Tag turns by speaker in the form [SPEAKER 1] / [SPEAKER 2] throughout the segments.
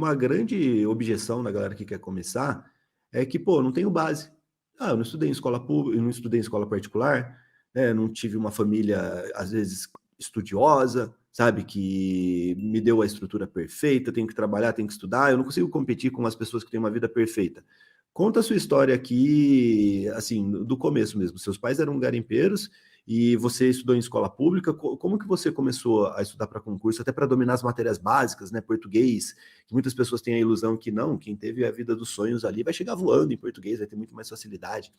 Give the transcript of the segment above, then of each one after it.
[SPEAKER 1] uma grande objeção da galera que quer começar é que, pô, não tenho base. Ah, eu não estudei em escola pública, eu não estudei em escola particular, né? Não tive uma família, às vezes, estudiosa, sabe? Que me deu a estrutura perfeita, tenho que trabalhar, tenho que estudar, eu não consigo competir com as pessoas que têm uma vida perfeita. Conta a sua história aqui, assim, do começo mesmo. Seus pais eram garimpeiros e você estudou em escola pública. Como que você começou a estudar para concurso, até para dominar as matérias básicas, né? Português, que muitas pessoas têm a ilusão que não, quem teve a vida dos sonhos ali vai chegar voando em português, vai ter muito mais facilidade.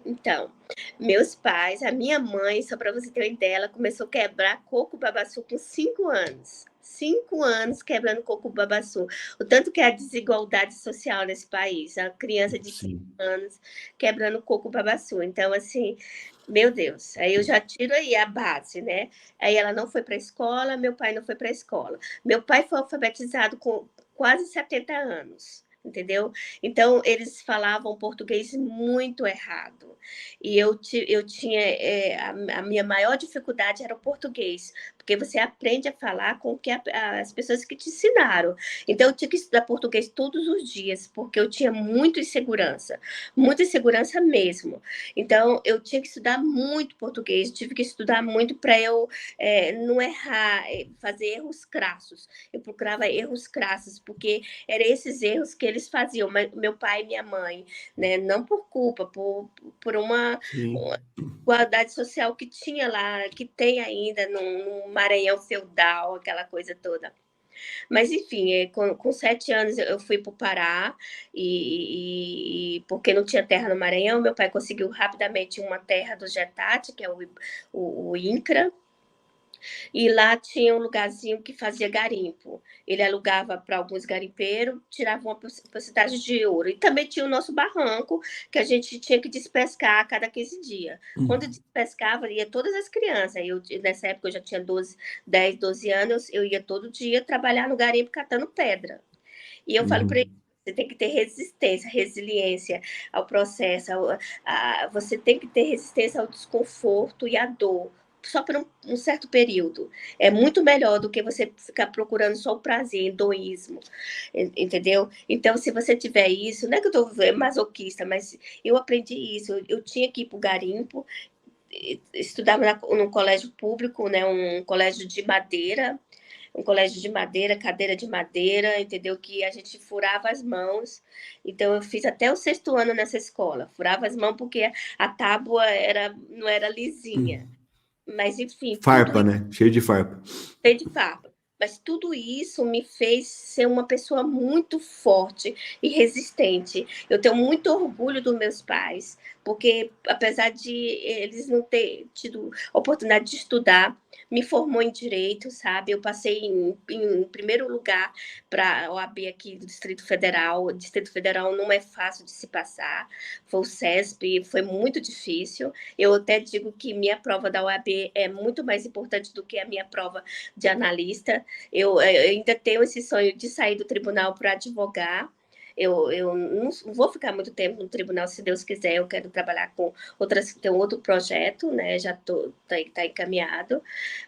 [SPEAKER 2] Então, meus pais, a minha mãe, só para você ter uma ideia, ela começou a quebrar coco babaçu com 5 anos. 5 anos quebrando coco babaçu. O tanto que é a desigualdade social nesse país. A criança de 5
[SPEAKER 1] Sim.
[SPEAKER 2] anos quebrando coco babaçu. Então, assim, meu Deus, aí eu já tiro aí a base, né? Aí ela não foi para a escola, meu pai não foi para a escola. Meu pai foi alfabetizado com quase 70 anos. Entendeu? Então, eles falavam português muito errado. E eu tinha. A minha maior dificuldade era o português, porque você aprende a falar com que as pessoas que te ensinaram. Então, eu tinha que estudar português todos os dias, porque eu tinha muita insegurança mesmo. Então, eu tinha que estudar muito português, tive que estudar muito para eu não errar, fazer erros crassos. Eu procurava erros crassos, porque eram esses erros que eles faziam, meu pai e minha mãe, né? Não por culpa, por uma
[SPEAKER 1] Sim.
[SPEAKER 2] igualdade social que tinha lá, que tem ainda no Maranhão feudal, aquela coisa toda. Mas, enfim, com 7 anos eu fui para o Pará, e porque não tinha terra no Maranhão, meu pai conseguiu rapidamente uma terra do Jetate, que é o INCRA, e lá tinha um lugarzinho que fazia garimpo. Ele alugava para alguns garimpeiros, tirava uma porcentagem de ouro. E também tinha o nosso barranco, que a gente tinha que despescar a cada 15 dias. Quando despescava, ia todas as crianças. Nessa época eu já tinha 10, 12 anos, eu ia todo dia trabalhar no garimpo catando pedra. E eu falo para ele,
[SPEAKER 1] Uhum.
[SPEAKER 2] você tem que ter resistência, resiliência ao processo, você tem que ter resistência ao desconforto e à dor, só por um certo período. É muito melhor do que você ficar procurando só o prazer, hedoísmo, entendeu? Então, se você tiver isso, não é que eu estou masoquista, mas eu aprendi isso. Eu tinha que ir para o garimpo, estudava num colégio público, né, um colégio de madeira, cadeira de madeira, entendeu? Que a gente furava as mãos. Então, eu fiz até o 6º ano nessa escola. Furava as mãos porque a tábua não era lisinha. Mas, enfim, tudo
[SPEAKER 1] Farpa, né? Cheio de farpa.
[SPEAKER 2] de farpa. Mas tudo isso me fez ser uma pessoa muito forte e resistente. Eu tenho muito orgulho dos meus pais, porque apesar de eles não ter tido oportunidade de estudar, me formou em direito, sabe? Eu passei em primeiro lugar para a OAB aqui do Distrito Federal. O Distrito Federal não é fácil de se passar. Foi o CESP, foi muito difícil. Eu até digo que minha prova da OAB é muito mais importante do que a minha prova de analista. Eu ainda tenho esse sonho de sair do tribunal para advogar. Eu não vou ficar muito tempo no tribunal, se Deus quiser. Eu quero trabalhar com tem um outro projeto, né? Já tá encaminhado.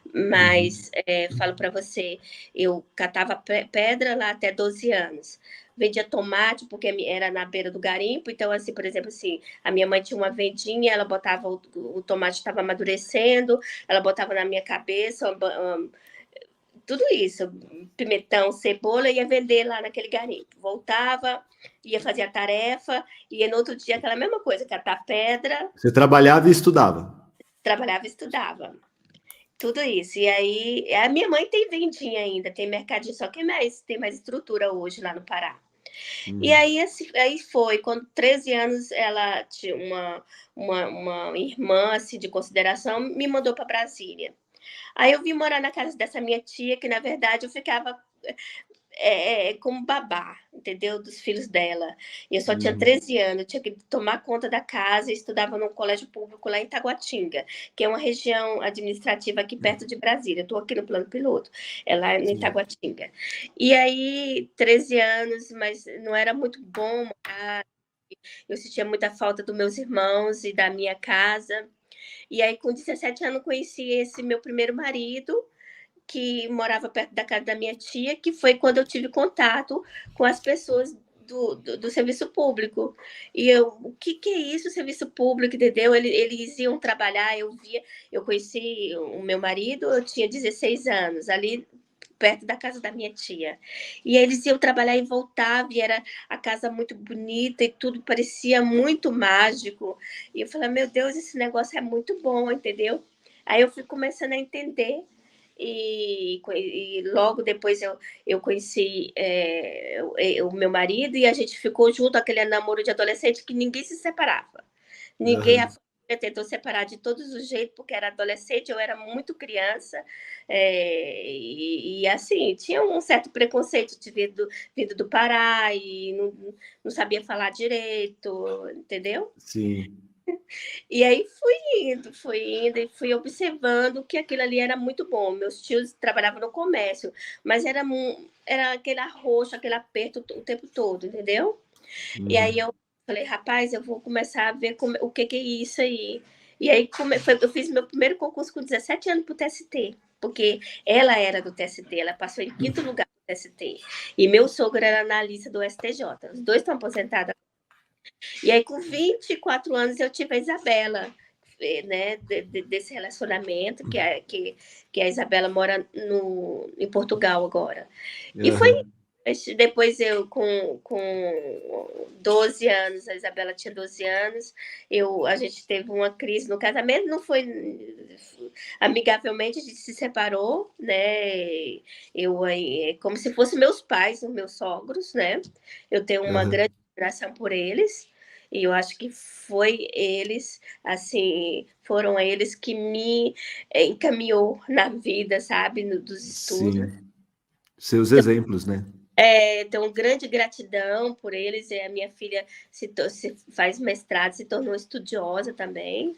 [SPEAKER 1] Uhum.
[SPEAKER 2] Mas falo para você, eu catava pedra lá até 12 anos. Vendia tomate, porque era na beira do garimpo. Então, assim, por exemplo, assim, a minha mãe tinha uma vendinha, ela botava o tomate estava amadurecendo, ela botava na minha cabeça, tudo isso, pimentão, cebola, ia vender lá naquele garimpo. Voltava, ia fazer a tarefa, ia no outro dia aquela mesma coisa, catar pedra,
[SPEAKER 1] Você trabalhava e estudava.
[SPEAKER 2] trabalhava e estudava. Tudo isso. E aí, a minha mãe tem vendinha ainda, tem mercadinho, só que tem mais estrutura hoje lá no Pará. E
[SPEAKER 1] Uhum.
[SPEAKER 2] aí, aí foi, quando 13 anos, ela tinha uma irmã assim, de consideração, me mandou para Brasília. Aí eu vim morar na casa dessa minha tia, que na verdade eu ficava como babá, entendeu? Dos filhos dela. E eu só tinha
[SPEAKER 1] Uhum.
[SPEAKER 2] 13 anos, eu tinha que tomar conta da casa e estudava num colégio público lá em Taguatinga, que é uma região administrativa aqui perto de Brasília. Estou aqui no plano piloto, é lá em
[SPEAKER 1] Sim.
[SPEAKER 2] Taguatinga. E aí, 13 anos, mas não era muito bom morar. Eu sentia muita falta dos meus irmãos e da minha casa. E aí, com 17 anos, conheci esse meu primeiro marido, que morava perto da casa da minha tia, que foi quando eu tive contato com as pessoas do serviço público. E eu, o que é isso, serviço público, entendeu? Eles iam trabalhar, eu via, eu conheci o meu marido, eu tinha 16 anos, ali perto da casa da minha tia. E eles iam trabalhar e voltavam, e era a casa muito bonita, e tudo parecia muito mágico. E eu falei, meu Deus, esse negócio é muito bom, entendeu? Aí eu fui começando a entender, e logo depois eu conheci o meu marido, e a gente ficou junto, aquele namoro de adolescente que ninguém se separava. Ninguém, a
[SPEAKER 1] Aham.
[SPEAKER 2] família tentou separar de todos os jeitos, porque era adolescente, eu era muito criança, assim, tinha um certo preconceito de vindo do Pará, e não sabia falar direito, entendeu?
[SPEAKER 1] Sim.
[SPEAKER 2] E aí fui indo e fui observando que aquilo ali era muito bom. Meus tios trabalhavam no comércio, mas era aquele arroxo, aquele aperto o tempo todo, entendeu? E aí
[SPEAKER 1] Uhum.
[SPEAKER 2] eu falei, rapaz, eu vou começar a ver o que é isso aí. E aí eu fiz meu primeiro concurso com 17 anos para o TST, porque ela era do TST, ela passou em quinto lugar no TST. E meu sogro era analista do STJ. Os dois estão aposentados. E aí, com 24 anos, eu tive a Isabela, né, desse relacionamento, que a Isabela mora em Portugal agora. E foi
[SPEAKER 1] Aham.
[SPEAKER 2] depois com 12 anos, a Isabela tinha 12 anos, a gente teve uma crise no casamento, não foi amigavelmente, a gente se separou, né? Como se fossem meus pais, os meus sogros, né? Eu tenho uma
[SPEAKER 1] Aham.
[SPEAKER 2] grande admiração por eles, e eu acho que foi eles, assim, foram eles que me encaminhou na vida, sabe? Dos estudos.
[SPEAKER 1] Sim. Seus exemplos, né?
[SPEAKER 2] Tenho grande gratidão por eles. E a minha filha se faz mestrado, se tornou estudiosa também.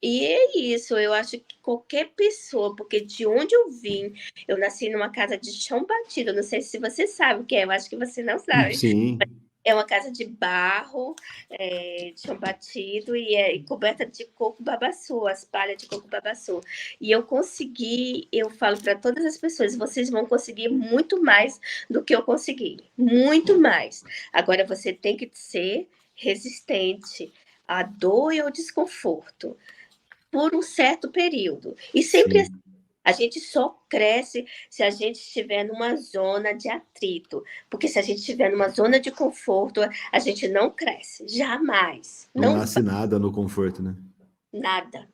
[SPEAKER 2] E é isso, eu acho que qualquer pessoa, porque de onde eu vim, eu nasci numa casa de chão batido, eu não sei se você sabe o que é, eu acho que você não sabe.
[SPEAKER 1] Sim.
[SPEAKER 2] É uma casa de barro, de chão batido, e é coberta de coco babaçu, as palhas de coco babaçu. E eu falo para todas as pessoas, vocês vão conseguir muito mais do que eu consegui, muito mais. Agora você tem que ser resistente à dor e ao desconforto por um certo período. E sempre assim,
[SPEAKER 1] Sim.
[SPEAKER 2] a gente só cresce se a gente estiver numa zona de atrito. Porque se a gente estiver numa zona de conforto, a gente não cresce. Jamais.
[SPEAKER 1] Não
[SPEAKER 2] Não
[SPEAKER 1] nasce
[SPEAKER 2] vai
[SPEAKER 1] nada no conforto, né?
[SPEAKER 2] nada.